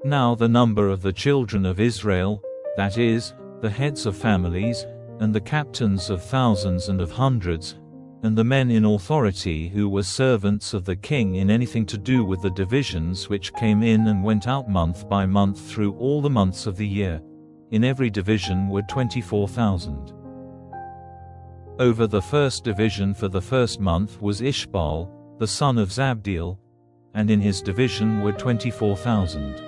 Now the number of the children of Israel, that is, the heads of families, and the captains of thousands and of hundreds, and the men in authority who were servants of the king in anything to do with the divisions which came in and went out month by month through all the months of the year, in every division were 24,000. Over the first division for the first month was Ishbaal, the son of Zabdiel, and in his division were 24,000.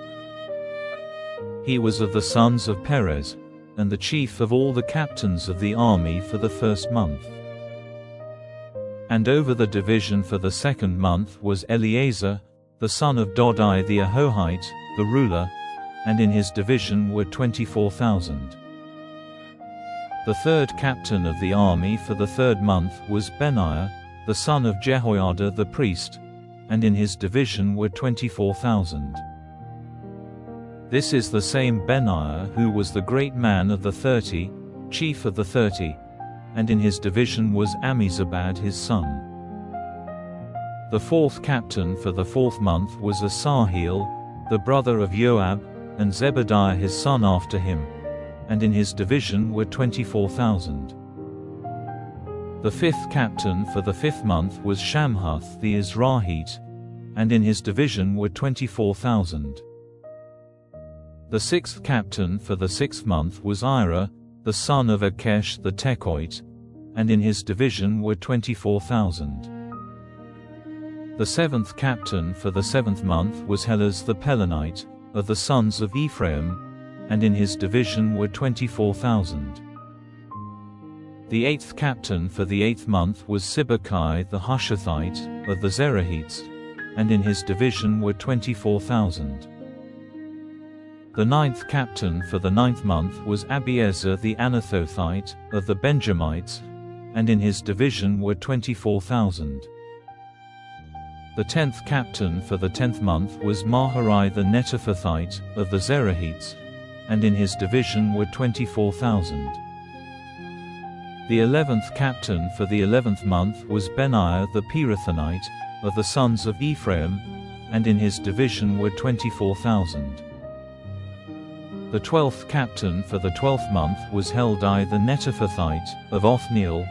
He was of the sons of Perez, and the chief of all the captains of the army for the first month. And over the division for the second month was Eleazar, the son of Dodai the Ahohite, the ruler, and in his division were 24,000. The third captain of the army for the third month was Benaiah, the son of Jehoiada the priest, and in his division were 24,000. This is the same Benaiah who was the great man of the 30, chief of the 30, and in his division was Ammizabad his son. The fourth captain for the fourth month was Asahel, the brother of Joab, and Zebadiah his son after him, and in his division were 24,000. The fifth captain for the fifth month was Shamhuth the Izrahite, and in his division were 24,000. The sixth captain for the sixth month was Ira, the son of Akesh the Tekoite, and in his division were 24,000. The seventh captain for the seventh month was Helaz the Pelonite, of the sons of Ephraim, and in his division were 24,000. The eighth captain for the eighth month was Sibbecai the Hushathite, of the Zerahites, and in his division were 24,000. The ninth captain for the ninth month was Abiezer the Anathothite, of the Benjamites, and in his division were 24,000. The 10th captain for the 10th month was Maharai the Netophathite, of the Zerahites, and in his division were 24,000. The 11th captain for the 11th month was Benaiah the Pirathonite, of the sons of Ephraim, and in his division were 24,000. The 12th captain for the 12th month was Heldai the Netophathite, of Othniel,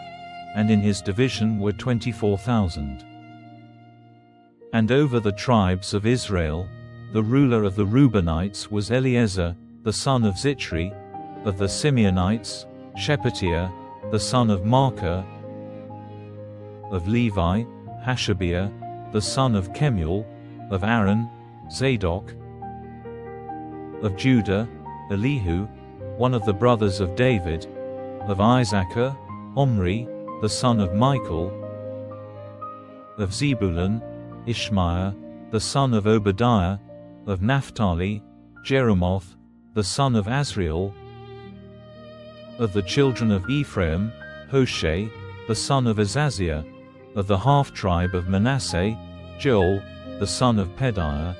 and in his division were 24,000. And over the tribes of Israel, the ruler of the Reubenites was Eleazar, the son of Zitri, of the Simeonites, Shephatiah, the son of Maacah, of Levi, Hashabiah, the son of Kemuel, of Aaron, Zadok, of Judah, Elihu, one of the brothers of David, of Issachar, Omri, the son of Michael, of Zebulun, Ishmaiah, the son of Obadiah, of Naphtali, Jeremoth, the son of Azriel, of the children of Ephraim, Hoshea, the son of Azaziah, of the half-tribe of Manasseh, Joel, the son of Pedaiah,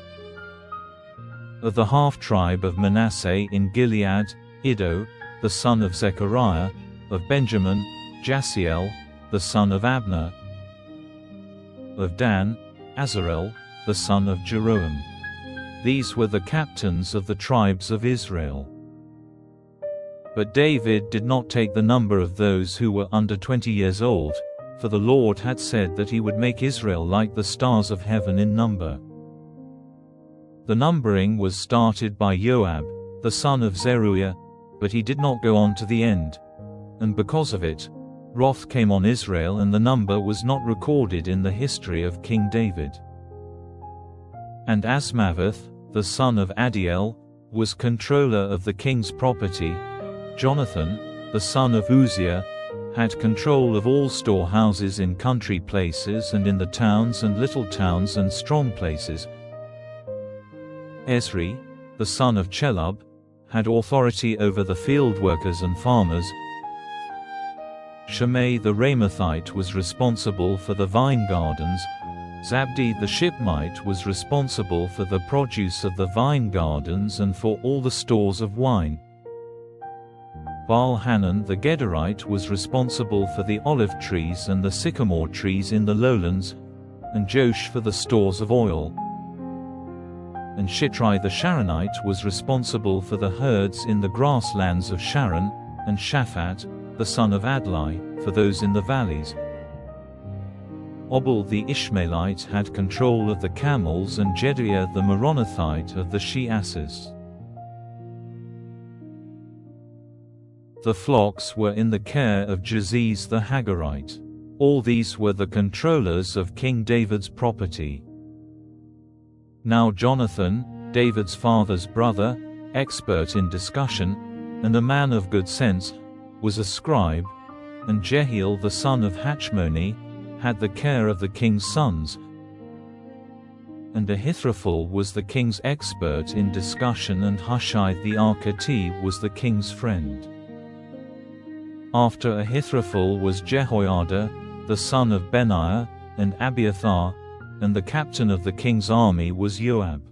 of the half-tribe of Manasseh in Gilead, Iddo, the son of Zechariah, of Benjamin, Jasiel, the son of Abner, of Dan, Azarel, the son of Jeroham. These were the captains of the tribes of Israel. But David did not take the number of those who were under 20 years old, for the Lord had said that he would make Israel like the stars of heaven in number. The numbering was started by Joab, the son of Zeruiah, but he did not go on to the end. And because of it, wrath came on Israel, and the number was not recorded in the history of King David. And Asmaveth, the son of Adiel, was controller of the king's property. Jonathan, the son of Uzziah, had control of all storehouses in country places and in the towns and little towns and strong places. Esri, the son of Chelub, had authority over the field workers and farmers. Shimei the Ramathite was responsible for the vine gardens. Zabdi the Shipmite was responsible for the produce of the vine gardens and for all the stores of wine. Baal-Hanan the Gederite was responsible for the olive trees and the sycamore trees in the lowlands, and Josh for the stores of oil. and Shitrai the Sharonite was responsible for the herds in the grasslands of Sharon, and Shaphat, the son of Adlai, for those in the valleys. Obal the Ishmaelite had control of the camels, and Jediah the Meronothite of the she-asses. The flocks were in the care of Jaziz the Hagarite. All these were the controllers of King David's property. Now Jonathan, David's father's brother, expert in discussion, and a man of good sense, was a scribe, and Jehiel the son of Hachmoni had the care of the king's sons, and Ahithophel was the king's expert in discussion, and Hushai the Archite was the king's friend. After Ahithophel was Jehoiada, the son of Benaiah, and Abiathar, and the captain of the king's army was Joab.